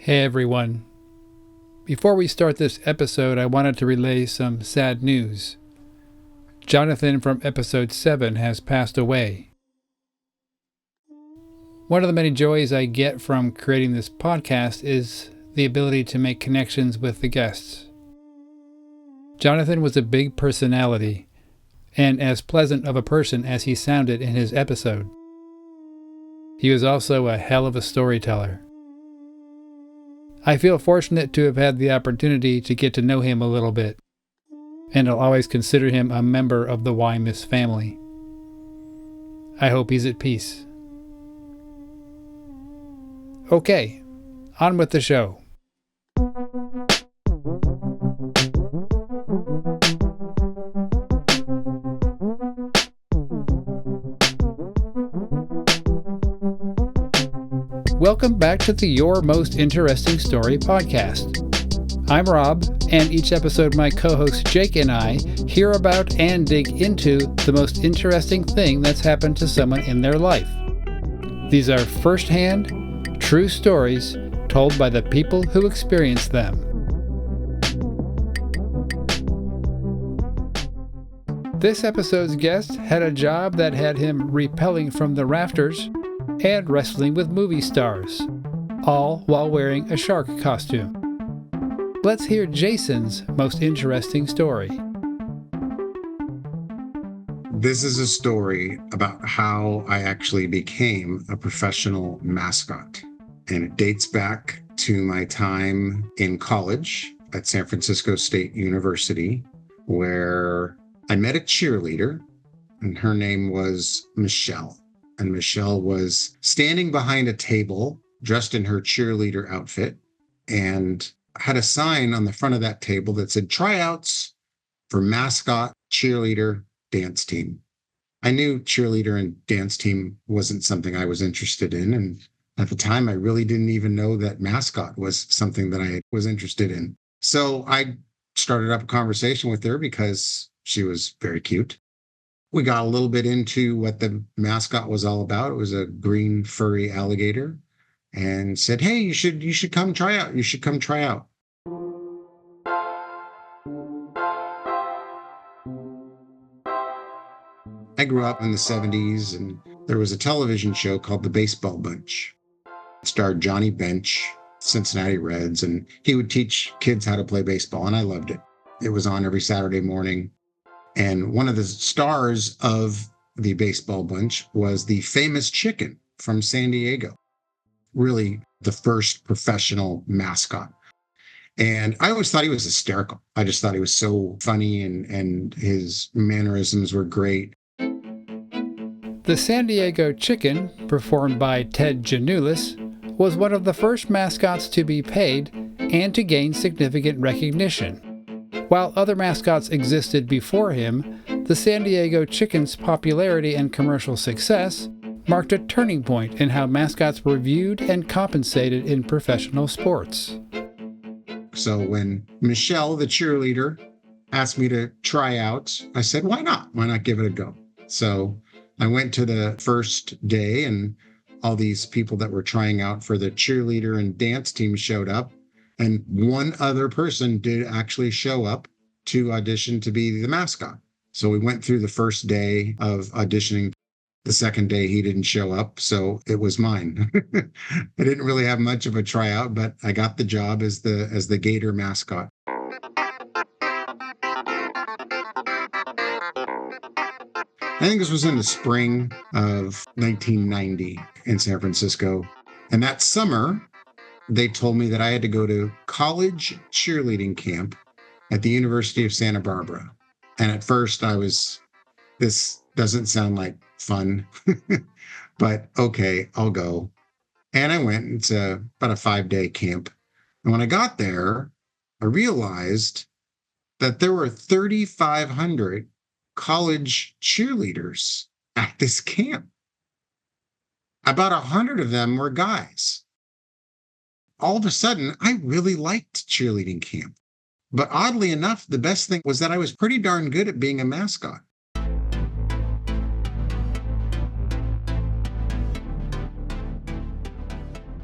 Hey everyone. Before we start this episode, I wanted to relay some sad news. Jonathan from episode 7 has passed away. One of the many joys I get from creating this podcast is the ability to make connections with the guests. Jonathan was a big personality, and as pleasant of a person as he sounded in his episode. He was also a hell of a storyteller. I feel fortunate to have had the opportunity to get to know him a little bit, and I'll always consider him a member of the Why Miss family. I hope he's at peace. Okay, on with the show. Welcome back to the Your Most Interesting Story podcast. I'm Rob, and each episode my co-host Jake and I hear about and dig into the most interesting thing that's happened to someone in their life. These are first-hand, true stories told by the people who experienced them. This episode's guest had a job that had him rappelling from the rafters and wrestling with movie stars, all while wearing a shark costume. Let's hear Jason's most interesting story. This is a story about how I actually became a professional mascot, and it dates back to my time in college at San Francisco State University, where I met a cheerleader, and her name was Michelle. And Michelle was standing behind a table dressed in her cheerleader outfit and had a sign on the front of that table that said tryouts for mascot cheerleader dance team. I knew cheerleader and dance team wasn't something I was interested in. And at the time, I really didn't even know that mascot was something that I was interested in. So I started up a conversation with her because she was very cute. We got a little bit into what the mascot was all about. It was a green furry alligator, and said, "Hey, you should come try out. You should come try out." I grew up in the 70s, and there was a television show called The Baseball Bunch. It starred Johnny Bench, Cincinnati Reds, and he would teach kids how to play baseball, and I loved it. It was on every Saturday morning. And one of the stars of the Baseball Bunch was the famous chicken from San Diego, really the first professional mascot. And I always thought he was hysterical. I just thought he was so funny, and his mannerisms were great. The San Diego Chicken, performed by Ted Janulis, was one of the first mascots to be paid and to gain significant recognition. While other mascots existed before him, the San Diego Chicken's popularity and commercial success marked a turning point in how mascots were viewed and compensated in professional sports. So when Michelle, the cheerleader, asked me to try out, I said, why not? Why not give it a go? So I went to the first day, and all these people that were trying out for the cheerleader and dance team showed up. And one other person did actually show up to audition to be the mascot. So we went through the first day of auditioning. The second day, he didn't show up, so it was mine. I didn't really have much of a tryout, but I got the job as the Gator mascot. I think this was in the spring of 1990 in San Francisco. And that summer, they told me that I had to go to college cheerleading camp at the University of Santa Barbara. And at first this doesn't sound like fun, but okay, I'll go. And I went. It's about a 5-day camp. And when I got there, I realized that there were 3,500 college cheerleaders at this camp. About 100 of them were guys. All of a sudden, I really liked cheerleading camp. But oddly enough, the best thing was that I was pretty darn good at being a mascot.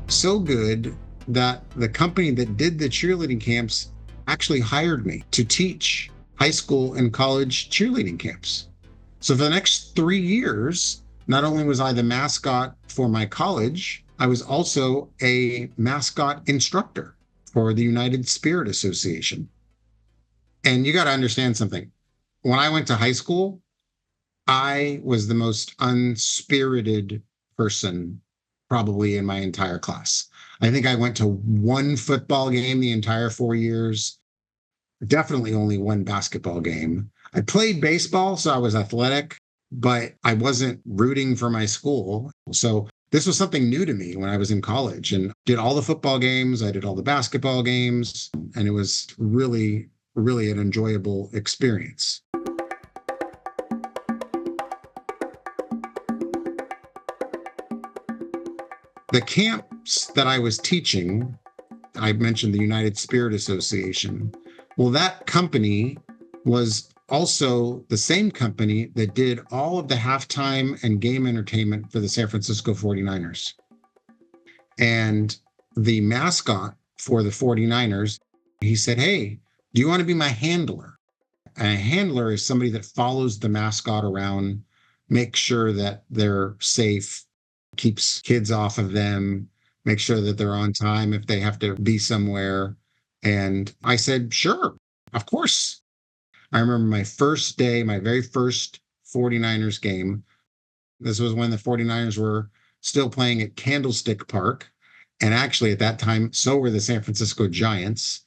So good that the company that did the cheerleading camps actually hired me to teach high school and college cheerleading camps. So for the next 3 years, not only was I the mascot for my college, I was also a mascot instructor for the United Spirit Association. And you got to understand something. When I went to high school, I was the most unspirited person probably in my entire class. I think I went to one football game the entire 4 years, definitely only one basketball game. I played baseball, so I was athletic, but I wasn't rooting for my school. So this was something new to me when I was in college and did all the football games. I did all the basketball games, and it was really, really an enjoyable experience. The camps that I was teaching, I mentioned the United Spirit Association. Well, that company was also the same company that did all of the halftime and game entertainment for the San Francisco 49ers. And the mascot for the 49ers, he said, "Hey, do you want to be my handler?" And a handler is somebody that follows the mascot around, makes sure that they're safe, keeps kids off of them, make sure that they're on time if they have to be somewhere. And I said, sure, of course. I remember my first day, my very first 49ers game. This was when the 49ers were still playing at Candlestick Park. And actually, at that time, so were the San Francisco Giants.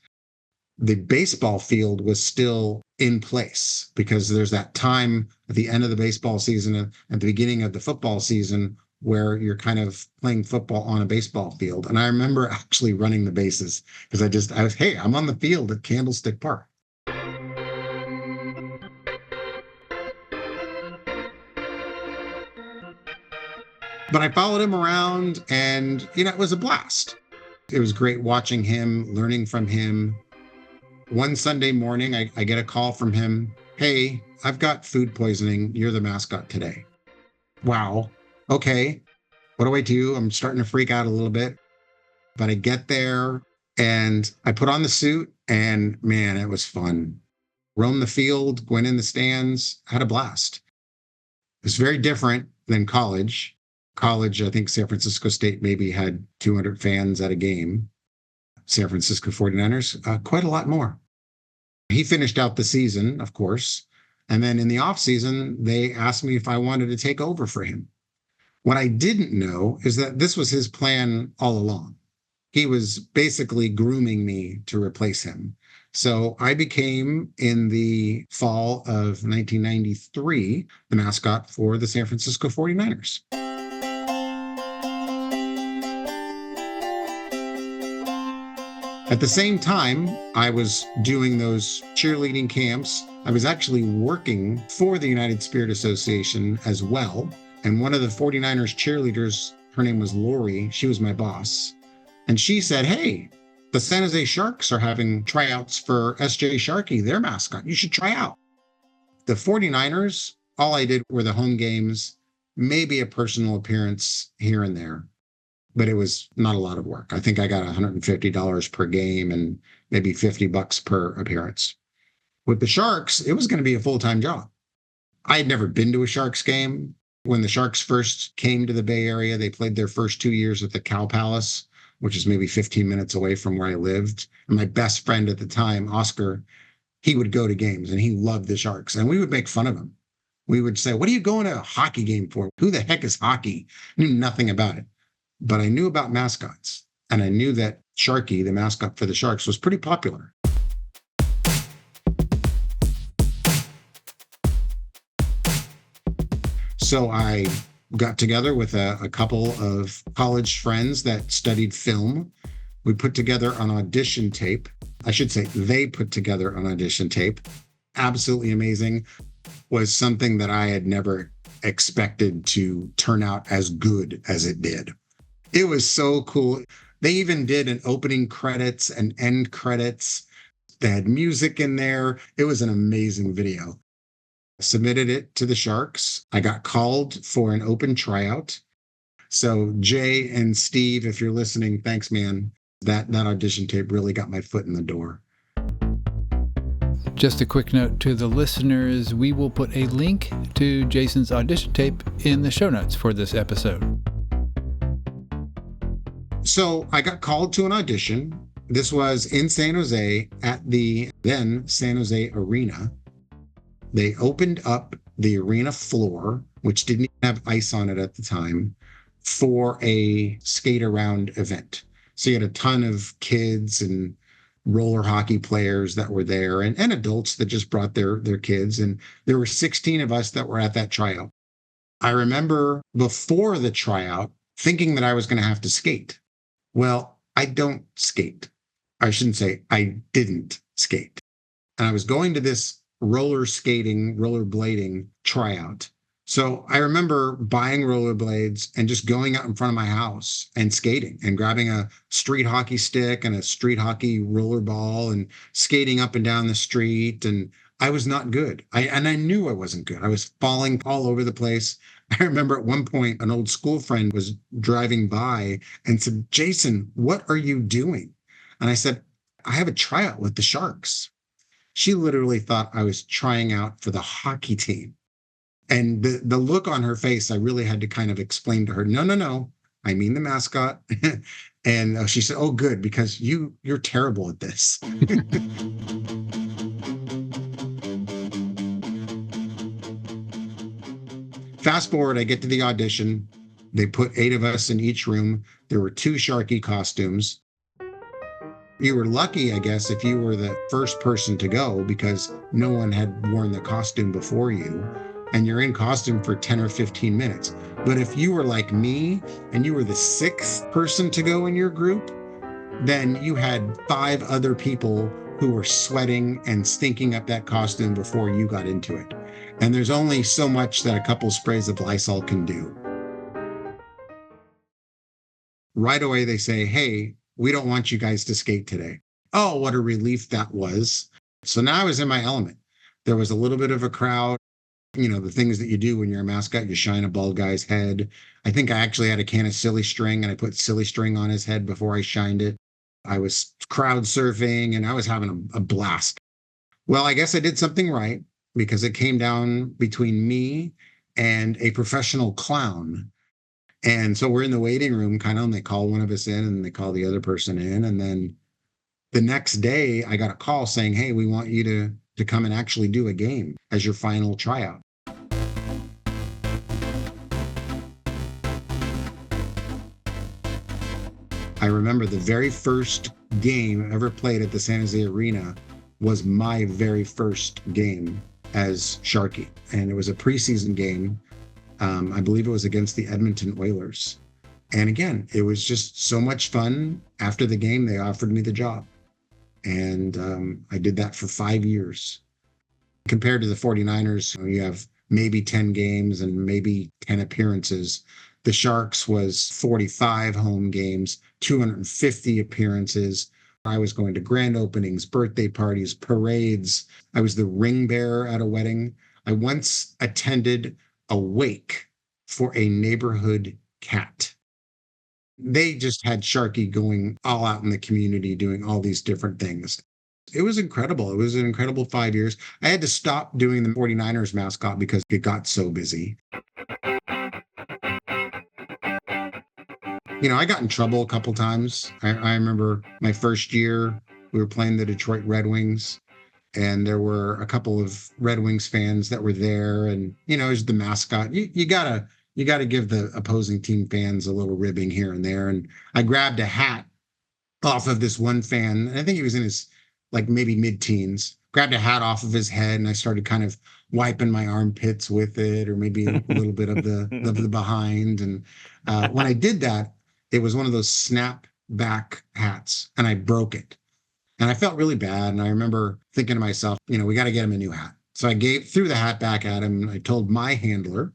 The baseball field was still in place because there's that time at the end of the baseball season and at the beginning of the football season where you're kind of playing football on a baseball field. And I remember actually running the bases because I was, hey, I'm on the field at Candlestick Park. But I followed him around and, it was a blast. It was great watching him, learning from him. One Sunday morning, I get a call from him. Hey, I've got food poisoning. You're the mascot today. Wow. Okay. What do I do? I'm starting to freak out a little bit. But I get there and I put on the suit and man, it was fun. Roam the field, went in the stands, had a blast. It was very different than college. College, I think San Francisco State maybe had 200 fans at a game. San Francisco 49ers, quite a lot more. He finished out the season, of course. And then in the off season, they asked me if I wanted to take over for him. What I didn't know is that this was his plan all along. He was basically grooming me to replace him. So I became, in the fall of 1993, the mascot for the San Francisco 49ers. At the same time, I was doing those cheerleading camps. I was actually working for the United Spirit Association as well. And one of the 49ers cheerleaders, her name was Lori, she was my boss. And she said, hey, the San Jose Sharks are having tryouts for S.J. Sharkey, their mascot. You should try out. The 49ers, all I did were the home games, maybe a personal appearance here and there. But it was not a lot of work. I think I got $150 per game and maybe $50 per appearance. With the Sharks, it was going to be a full-time job. I had never been to a Sharks game. When the Sharks first came to the Bay Area, they played their first 2 years at the Cow Palace, which is maybe 15 minutes away from where I lived. And my best friend at the time, Oscar, he would go to games and he loved the Sharks. And we would make fun of him. We would say, what are you going to a hockey game for? Who the heck is hockey? I knew nothing about it. But I knew about mascots, and I knew that Sharky, the mascot for the Sharks, was pretty popular. So I got together with a couple of college friends that studied film. We put together an audition tape. I should say they put together an audition tape. Absolutely amazing. Was something that I had never expected to turn out as good as it did. It was so cool. They even did an opening credits and end credits. They had music in there. It was an amazing video. I submitted it to the Sharks. I got called for an open tryout. So Jay and Steve, if you're listening, thanks, man. That audition tape really got my foot in the door. Just a quick note to the listeners, we will put a link to Jason's audition tape in the show notes for this episode. So I got called to an audition. This was in San Jose at the then San Jose Arena. They opened up the arena floor, which didn't have ice on it at the time, for a skate around event. So you had a ton of kids and roller hockey players that were there and adults that just brought their kids. And there were 16 of us that were at that tryout. I remember before the tryout thinking that I was going to have to skate. Well, I don't skate. I shouldn't say I didn't skate. And I was going to this rollerblading tryout. So I remember buying rollerblades and just going out in front of my house and skating and grabbing a street hockey stick and a street hockey roller ball and skating up and down the street. And I was not good. I knew I wasn't good. I was falling all over the place. I remember at one point, an old school friend was driving by and said, "Jason, what are you doing?" And I said, "I have a tryout with the Sharks." She literally thought I was trying out for the hockey team. And the look on her face, I really had to kind of explain to her, no, I mean the mascot. And she said, "Oh, good, because you're terrible at this." Fast forward, I get to the audition. They put 8 of us in each room. There were 2 Sharky costumes. You were lucky, I guess, if you were the first person to go because no one had worn the costume before you. And you're in costume for 10 or 15 minutes. But if you were like me and you were the 6th person to go in your group, then you had 5 other people who were sweating and stinking up that costume before you got into it. And there's only so much that a couple sprays of Lysol can do. Right away, they say, "Hey, we don't want you guys to skate today." Oh, what a relief that was. So now I was in my element. There was a little bit of a crowd. You know, the things that you do when you're a mascot, you shine a bald guy's head. I think I actually had a can of silly string and I put silly string on his head before I shined it. I was crowd surfing and I was having a blast. Well, I guess I did something right because it came down between me and a professional clown. And so we're in the waiting room kind of, and they call one of us in and they call the other person in. And then the next day I got a call saying, "Hey, we want you to come and actually do a game as your final tryout." I remember the very first game ever played at the San Jose Arena was my very first game as Sharky. And it was a preseason game. I believe it was against the Edmonton Oilers. And again, it was just so much fun. After the game, they offered me the job. And I did that for 5 years. Compared to the 49ers, you have maybe 10 games and maybe 10 appearances. The Sharks was 45 home games, 250 appearances. I was going to grand openings, birthday parties, parades. I was the ring bearer at a wedding. I once attended a wake for a neighborhood cat. They just had Sharky going all out in the community, doing all these different things. It was incredible. It was an incredible 5 years. I had to stop doing the 49ers mascot because it got so busy. You know, I got in trouble a couple times. I remember my first year, we were playing the Detroit Red Wings, and there were a couple of Red Wings fans that were there. And, you know, as the mascot, you gotta give the opposing team fans a little ribbing here and there. And I grabbed a hat off of this one fan. I think he was in his like maybe mid-teens, grabbed a hat off of his head, and I started kind of wiping my armpits with it, or maybe a little bit of the behind. And when I did that, it was one of those snap back hats, and I broke it. And I felt really bad. And I remember thinking to myself, you know, we got to get him a new hat. So I threw the hat back at him. And I told my handler,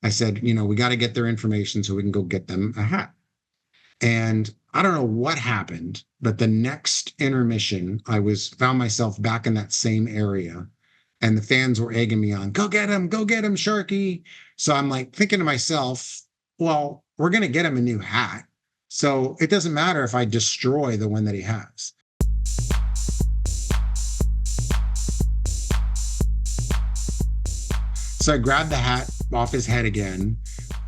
I said, you know, we got to get their information so we can go get them a hat. And I don't know what happened, but the next intermission, found myself back in that same area, and the fans were egging me on, go get him, Sharky. So I'm like thinking to myself, well, we're going to get him a new hat. So it doesn't matter if I destroy the one that he has. So I grabbed the hat off his head again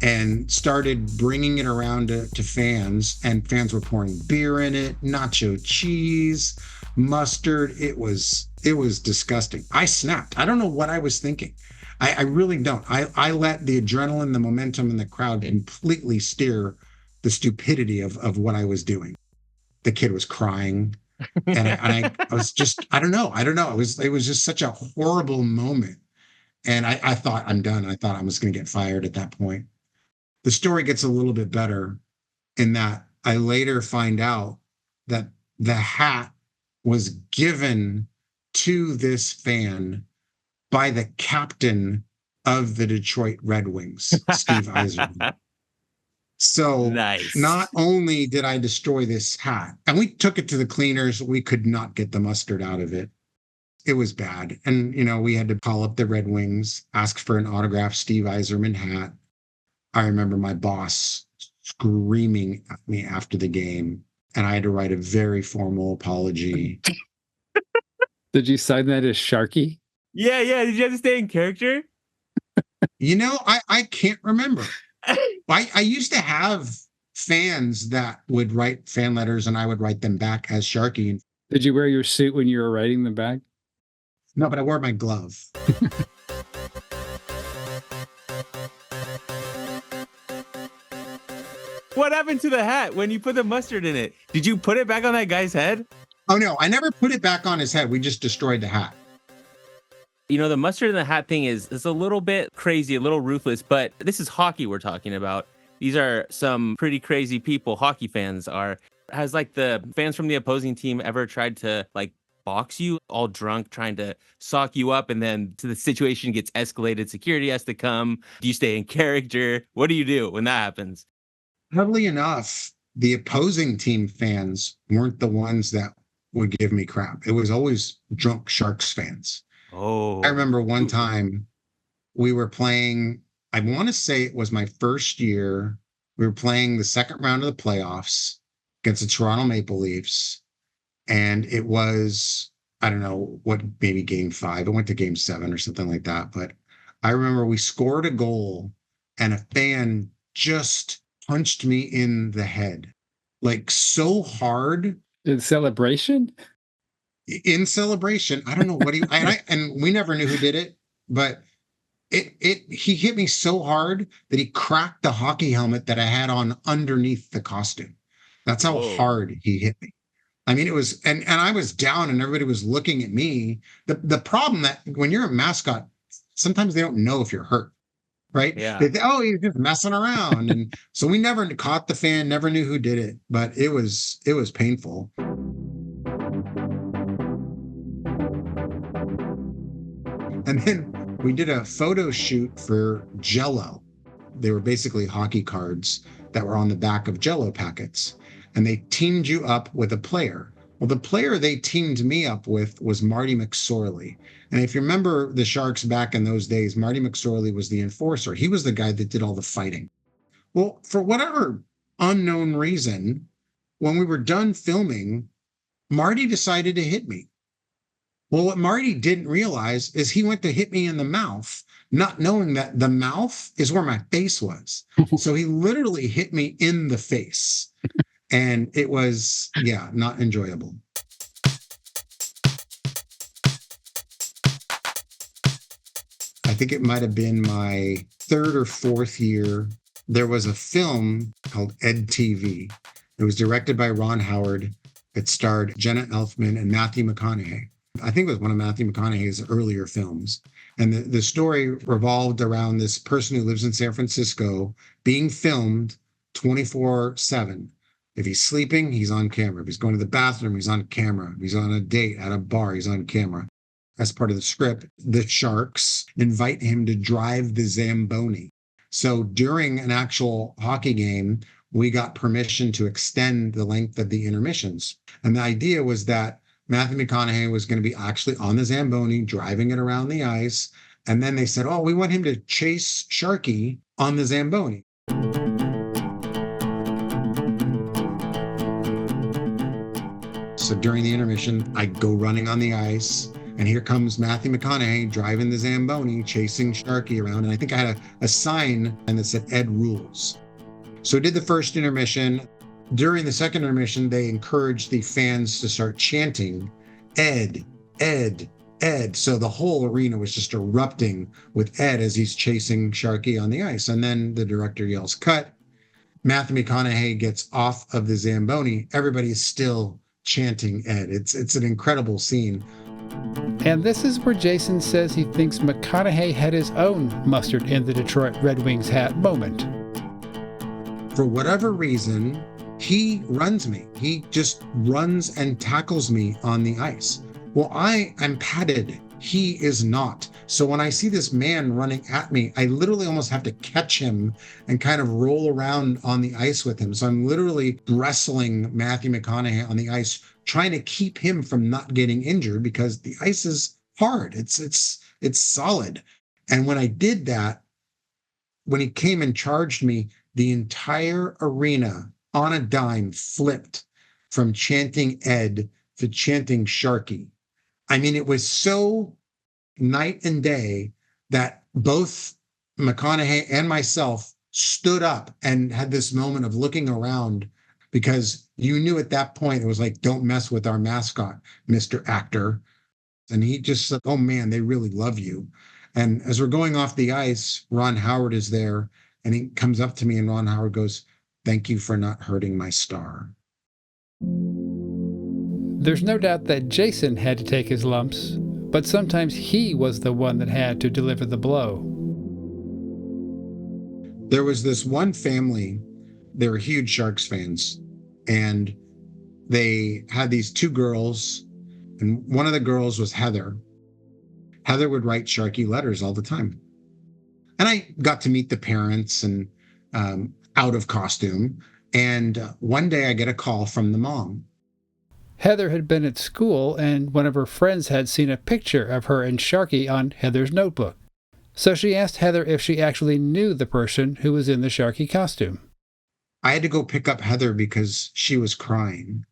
and started bringing it around to fans, and fans were pouring beer in it, nacho cheese, mustard. It was disgusting. I snapped. I don't know what I was thinking. I really don't. I let the adrenaline, the momentum in the crowd completely steer the stupidity of what I was doing. The kid was crying. I was just, I don't know. It was just such a horrible moment. And I thought, I'm done. I thought I was going to get fired at that point. The story gets a little bit better in that I later find out that the hat was given to this fan by the captain of the Detroit Red Wings, Steve Yzerman. So nice. Not only did I destroy this hat, and we took it to the cleaners, we could not get the mustard out of it. It was bad. And, we had to call up the Red Wings, ask for an autographed Steve Yzerman hat. I remember my boss screaming at me after the game, and I had to write a very formal apology. Did you sign that as Sharky? Yeah. Did you have to stay in character? I can't remember. I used to have fans that would write fan letters, and I would write them back as Sharky. Did you wear your suit when you were writing them back? No, but I wore my glove. What happened to the hat when you put the mustard in it? Did you put it back on that guy's head? Oh, no, I never put it back on his head. We just destroyed the hat. The mustard in the hat thing is a little bit crazy, a little ruthless, but this is hockey we're talking about. These are some pretty crazy people, hockey fans are. Has the fans from the opposing team ever tried to box you all drunk, trying to sock you up, and then the situation gets escalated, security has to come? Do you stay in character? What do you do when that happens? Oddly enough, the opposing team fans weren't the ones that would give me crap. It was always drunk Sharks fans. Oh, I remember one time we were playing, I want to say it was my first year. We were playing the second round of the playoffs against the Toronto Maple Leafs. And it was, I don't know what, maybe game 5. It went to game 7 or something like that. But I remember we scored a goal and a fan just punched me in the head, so hard. In celebration? In celebration. I don't know what and we never knew who did it, but he hit me so hard that he cracked the hockey helmet that I had on underneath the costume. That's how hard he hit me. I mean, it was, and I was down and everybody was looking at me. The problem that when you're a mascot, sometimes they don't know if you're hurt, right? Yeah. They think, oh, he's just messing around. And so we never caught the fan, never knew who did it, but it was painful. And then we did a photo shoot for Jell-O. They were basically hockey cards that were on the back of Jell-O packets. And they teamed you up with a player. Well, the player they teamed me up with was Marty McSorley. And if you remember the Sharks back in those days, Marty McSorley was the enforcer. He was the guy that did all the fighting. Well, for whatever unknown reason, when we were done filming, Marty decided to hit me. Well, what Marty didn't realize is he went to hit me in the mouth, not knowing that the mouth is where my face was. So he literally hit me in the face. And it was, not enjoyable. I think it might have been my 3rd or 4th year. There was a film called Ed TV. It was directed by Ron Howard. It starred Jenna Elfman and Mathew McConaughey. I think it was one of Mathew McConaughey's earlier films. And the story revolved around this person who lives in San Francisco being filmed 24/7. If he's sleeping, he's on camera. If he's going to the bathroom, he's on camera. If he's on a date at a bar, he's on camera. As part of the script, the Sharks invite him to drive the Zamboni. So during an actual hockey game, we got permission to extend the length of the intermissions. And the idea was that Mathew McConaughey was going to be actually on the Zamboni, driving it around the ice. And then they said, oh, we want him to chase Sharky on the Zamboni. So during the intermission, I go running on the ice, and here comes Mathew McConaughey driving the Zamboni, chasing Sharky around. And I think I had a sign that said Ed rules. So we did the first intermission. During the second intermission, they encouraged the fans to start chanting, Ed, Ed, Ed. So the whole arena was just erupting with Ed as he's chasing Sharky on the ice. And then the director yells, cut. Matthew McConaughey gets off of the Zamboni. Everybody is still chanting Ed. It's an incredible scene. And this is where Jason says he thinks McConaughey had his own mustard in the Detroit Red Wings hat moment. For whatever reason, he runs me. He just runs and tackles me on the ice. Well, I am padded. He is not. So when I see this man running at me, I literally almost have to catch him and kind of roll around on the ice with him. So I'm literally wrestling Matthew McConaughey on the ice, trying to keep him from not getting injured because the ice is hard. It's solid. And when I did that, when he came and charged me, the entire arena on a dime flipped from chanting Ed to chanting Sharky. I mean, it was so night and day that both McConaughey and myself stood up and had this moment of looking around, because you knew at that point, it was like, don't mess with our mascot, Mr. Actor. And he just said, oh man, they really love you. And as we're going off the ice, Ron Howard is there, and he comes up to me and Ron Howard goes, thank you for not hurting my star. There's no doubt that Jason had to take his lumps, but sometimes he was the one that had to deliver the blow. There was this one family, they were huge Sharks fans, and they had these two girls, and one of the girls was Heather. Heather would write Sharky letters all the time. And I got to meet the parents and out of costume. And one day I get a call from the mom. Heather had been at school, and one of her friends had seen a picture of her and Sharky on Heather's notebook. So she asked Heather if she actually knew the person who was in the Sharky costume. I had to go pick up Heather because she was crying.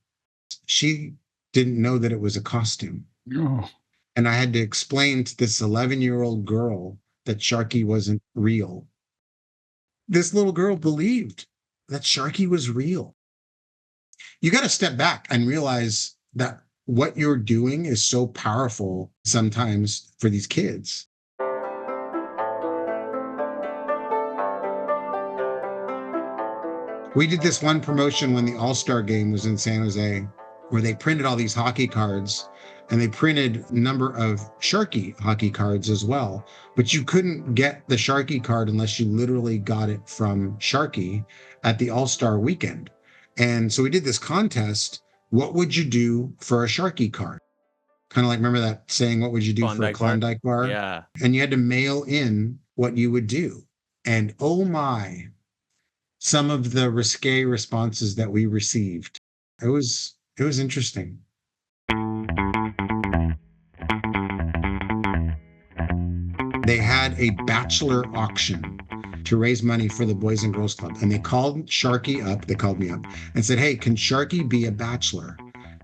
She didn't know that it was a costume. Oh. And I had to explain to this 11-year-old girl that Sharky wasn't real. This little girl believed that Sharky was real. You got to step back and realize that what you're doing is so powerful sometimes for these kids. We did this one promotion when the All-Star game was in San Jose, where they printed all these hockey cards, and they printed a number of Sharky hockey cards as well. But you couldn't get the Sharky card unless you literally got it from Sharky at the All-Star weekend. And so we did this contest. What would you do for a Sharky card? Kind of like, remember that saying, what would you do Klondike for a Klondike bar? Yeah. And you had to mail in what you would do. And oh my, some of the risque responses that we received. It was interesting. They had a bachelor auction to raise money for the Boys and Girls Club. And they called Sharky up, they called me up and said, hey, can Sharky be a bachelor?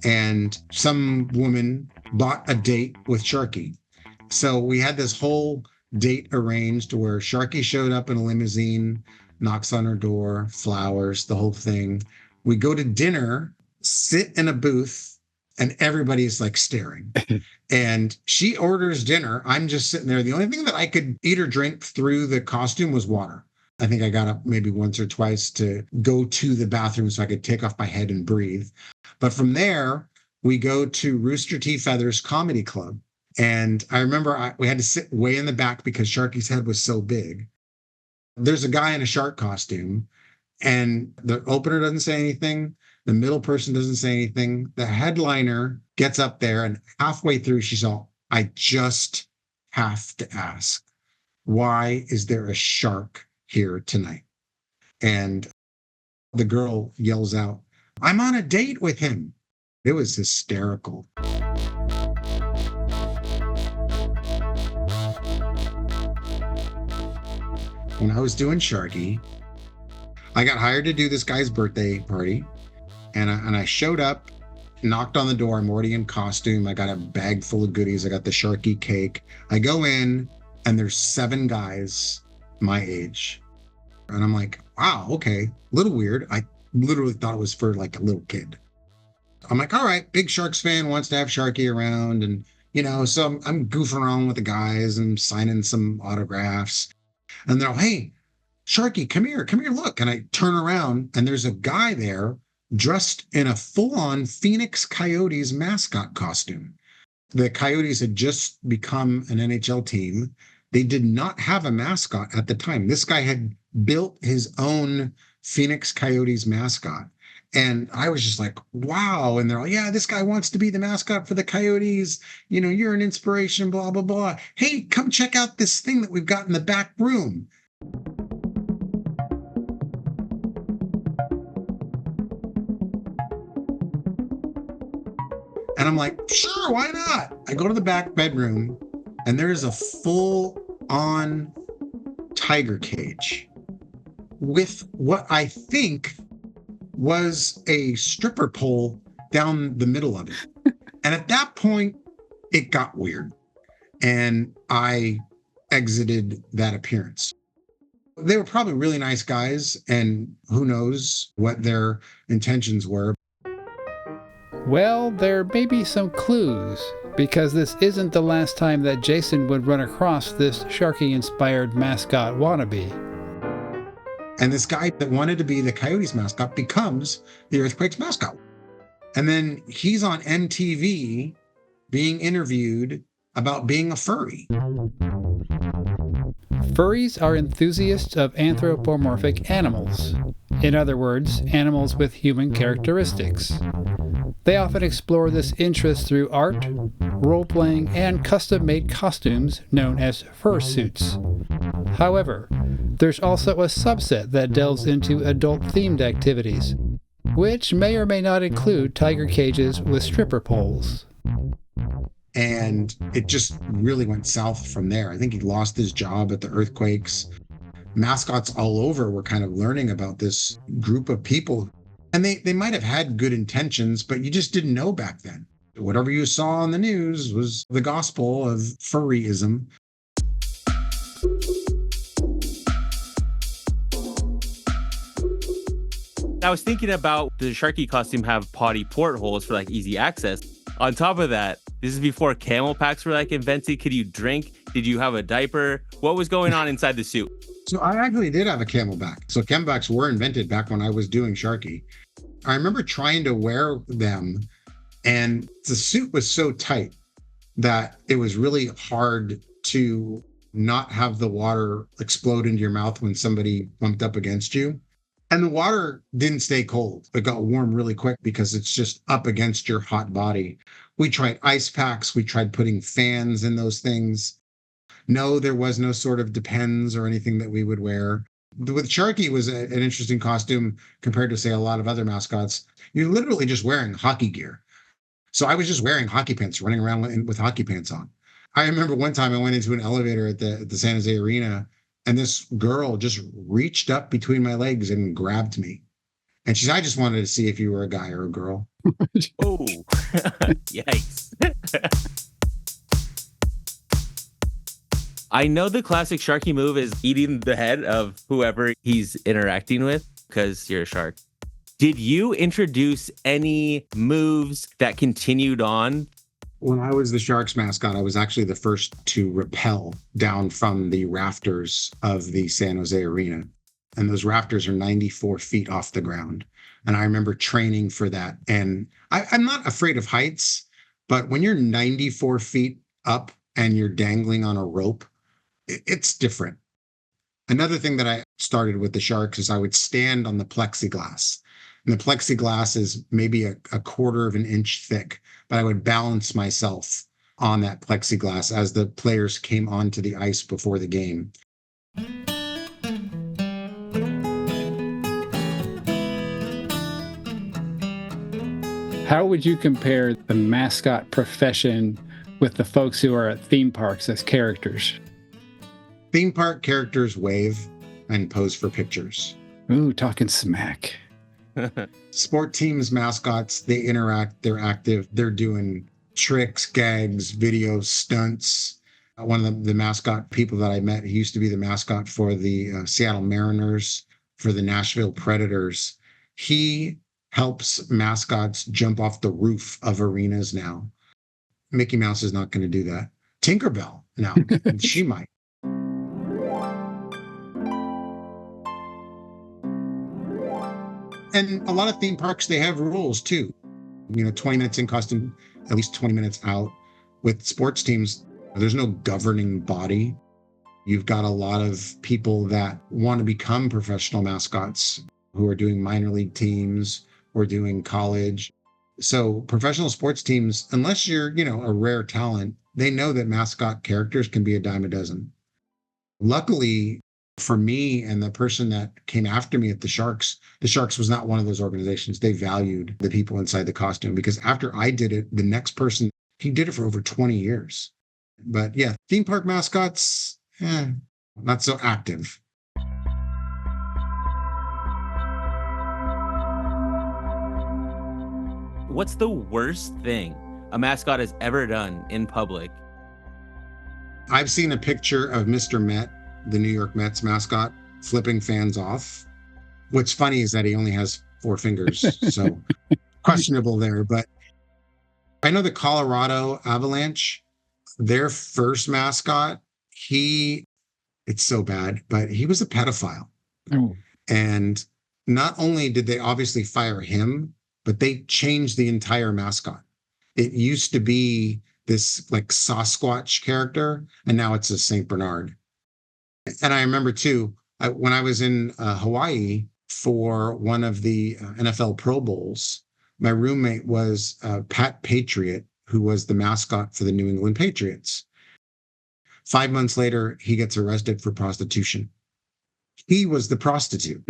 And some woman bought a date with Sharky. So we had this whole date arranged where Sharky showed up in a limousine, knocks on her door, flowers, the whole thing. We go to dinner, sit in a booth, and everybody's like staring. And she orders dinner. I'm just sitting there. The only thing that I could eat or drink through the costume was water. I think I got up maybe once or twice to go to the bathroom so I could take off my head and breathe. But from there, we go to Rooster T. Feathers Comedy Club. And I remember we had to sit way in the back because Sharky's head was so big. There's a guy in a shark costume, and the opener doesn't say anything. The middle person doesn't say anything. The headliner gets up there, and halfway through, she's all, I just have to ask, why is there a shark here tonight? And the girl yells out, I'm on a date with him. It was hysterical. When I was doing Sharky, I got hired to do this guy's birthday party. And I showed up, knocked on the door. I'm already in costume. I got a bag full of goodies. I got the Sharky cake. I go in and there's 7 guys my age. And I'm like, wow, okay, a little weird. I literally thought it was for like a little kid. I'm like, all right, big Sharks fan, wants to have Sharky around. And, so I'm goofing around with the guys and signing some autographs. And they're like, hey, Sharky, come here, look. And I turn around and there's a guy there dressed in a full-on Phoenix Coyotes mascot costume. The Coyotes had just become an NHL team. They did not have a mascot at the time. This guy had built his own Phoenix Coyotes mascot. And I was just like, wow. And they're like, yeah, this guy wants to be the mascot for the Coyotes. You're an inspiration, blah, blah, blah. Hey, come check out this thing that we've got in the back room. And I'm like, sure, why not? I go to the back bedroom and there's a full-on tiger cage with what I think was a stripper pole down the middle of it. And at that point, it got weird. And I exited that appearance. They were probably really nice guys, and who knows what their intentions were. Well, there may be some clues, because this isn't the last time that Jason would run across this Sharky-inspired mascot wannabe. And this guy that wanted to be the Coyotes mascot becomes the Earthquakes mascot. And then he's on MTV being interviewed about being a furry. Furries are enthusiasts of anthropomorphic animals. In other words, animals with human characteristics. They often explore this interest through art, role-playing, and custom-made costumes known as fursuits. However, there's also a subset that delves into adult-themed activities, which may or may not include tiger cages with stripper poles. And it just really went south from there. I think he lost his job at the Earthquakes. Mascots all over were kind of learning about this group of people. And they might have had good intentions, but you just didn't know back then. Whatever you saw on the news was the gospel of furryism. I was thinking about the Sharky costume have potty portholes for like easy access. On top of that, this is before camel packs were like invented. Could you drink? Did you have a diaper? What was going on inside the suit? So I actually did have a camelback. So camelbacks were invented back when I was doing Sharky. I remember trying to wear them, and the suit was so tight that it was really hard to not have the water explode into your mouth when somebody bumped up against you. And the water didn't stay cold. It got warm really quick because it's just up against your hot body. We tried ice packs. We tried putting fans in those things. No, there was no sort of Depends or anything that we would wear. With Sharky, was an interesting costume compared to, say, a lot of other mascots. You're literally just wearing hockey gear. So I was just wearing hockey pants, running around with hockey pants on. I remember one time I went into an elevator at the San Jose Arena, and this girl just reached up between my legs and grabbed me. And she said, I just wanted to see if you were a guy or a girl. Oh, yikes. I know the classic Sharky move is eating the head of whoever he's interacting with because you're a shark. Did you introduce any moves that continued on? When I was the Sharks mascot, I was actually the first to rappel down from the rafters of the San Jose Arena. And those rafters are 94 feet off the ground. And I remember training for that. And I'm not afraid of heights, but when you're 94 feet up and you're dangling on a rope, it's different. Another thing that I started with the Sharks is I would stand on the plexiglass. And the plexiglass is maybe a quarter of an inch thick, but I would balance myself on that plexiglass as the players came onto the ice before the game. How would you compare the mascot profession with the folks who are at theme parks as characters? Theme park characters wave and pose for pictures. Ooh, talking smack. Sport teams, mascots, they interact, they're active, they're doing tricks, gags, videos, stunts. One of the mascot people that I met, he used to be the mascot for the Seattle Mariners, for the Nashville Predators. He helps mascots jump off the roof of arenas now. Mickey Mouse is not going to do that. Tinkerbell now, she might. And a lot of theme parks, they have rules too. 20 minutes in costume, at least 20 minutes out. With sports teams, there's no governing body. You've got a lot of people that want to become professional mascots who are doing minor league teams or doing college. So professional sports teams, unless you're, a rare talent, they know that mascot characters can be a dime a dozen. Luckily for me and the person that came after me at the Sharks was not one of those organizations. They valued the people inside the costume, because after I did it, the next person, he did it for over 20 years. But yeah, theme park mascots, not so active. What's the worst thing a mascot has ever done in public? I've seen a picture of Mr. Met, the New York Mets mascot, flipping fans off. What's funny is that he only has 4 fingers, so questionable there. But I know the Colorado Avalanche, their first mascot, it's so bad, but he was a pedophile. Oh. And not only did they obviously fire him, but they changed the entire mascot. It used to be this like Sasquatch character, and now it's a Saint Bernard. And I remember too, when I was in Hawaii for one of the NFL Pro Bowls, my roommate was Pat Patriot, who was the mascot for the New England Patriots. 5 months later, he gets arrested for prostitution. He was the prostitute.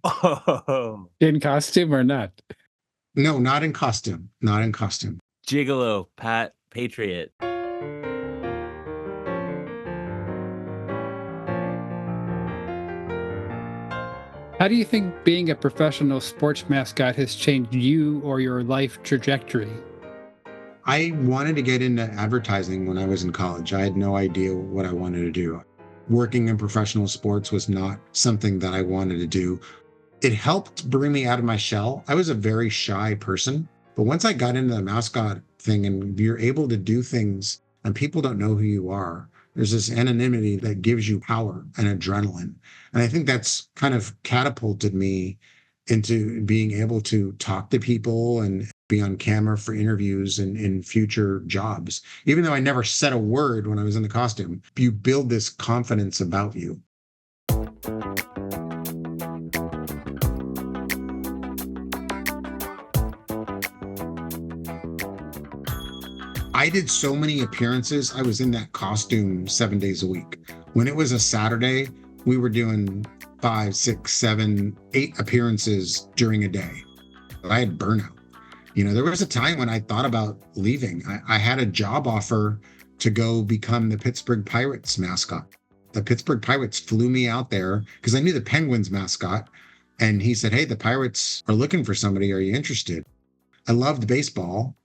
Oh. In costume or not? No, not in costume. Not in costume. Gigolo, Pat Patriot. How do you think being a professional sports mascot has changed you or your life trajectory? I wanted to get into advertising when I was in college. I had no idea what I wanted to do. Working in professional sports was not something that I wanted to do. It helped bring me out of my shell. I was a very shy person, but once I got into the mascot thing and you're able to do things and people don't know who you are, there's this anonymity that gives you power and adrenaline. And I think that's kind of catapulted me into being able to talk to people and be on camera for interviews and in future jobs. Even though I never said a word when I was in the costume, you build this confidence about you. I did so many appearances. I was in that costume 7 days a week. When it was a Saturday, we were doing 5, 6, 7, 8 appearances during a day. I had burnout. There was a time when I thought about leaving. I had a job offer to go become the Pittsburgh Pirates mascot. The Pittsburgh Pirates flew me out there because I knew the Penguins mascot. And he said, "Hey, the Pirates are looking for somebody. Are you interested?" I loved baseball.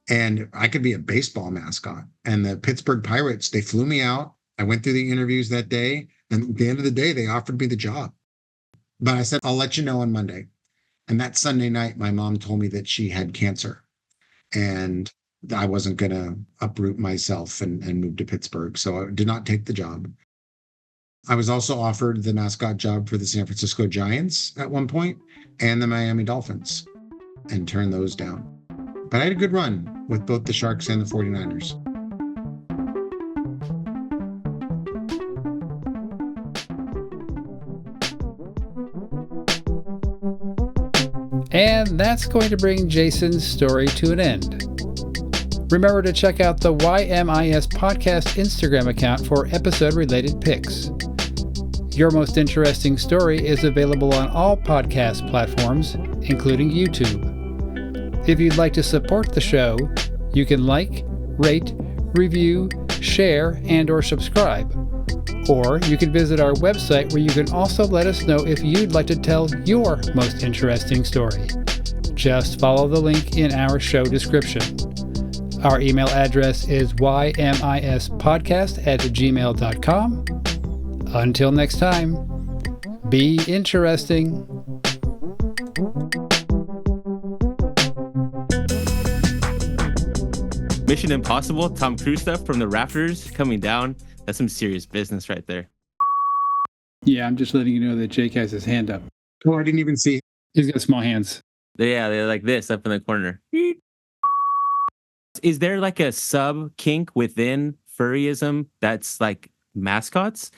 And I could be a baseball mascot. And the Pittsburgh Pirates, they flew me out. I went through the interviews that day. And at the end of the day, they offered me the job. But I said, "I'll let you know on Monday." And that Sunday night, my mom told me that she had cancer. And I wasn't going to uproot myself and move to Pittsburgh. So I did not take the job. I was also offered the mascot job for the San Francisco Giants at one point and the Miami Dolphins, and turned those down. But I had a good run with both the Sharks and the 49ers. And that's going to bring Jason's story to an end. Remember to check out the YMIS Podcast Instagram account for episode-related pics. Your Most Interesting Story is available on all podcast platforms, including YouTube. If you'd like to support the show, you can like, rate, review, share, and/or subscribe. Or you can visit our website where you can also let us know if you'd like to tell your most interesting story. Just follow the link in our show description. Our email address is ymispodcast@gmail.com. Until next time, be interesting. Mission Impossible, Tom Cruise stuff from the rafters coming down. That's some serious business right there. Yeah, I'm just letting you know that Jake has his hand up. Oh, I didn't even see. He's got small hands. Yeah, they're like this up in the corner. Is there like a sub kink within furryism that's like mascots?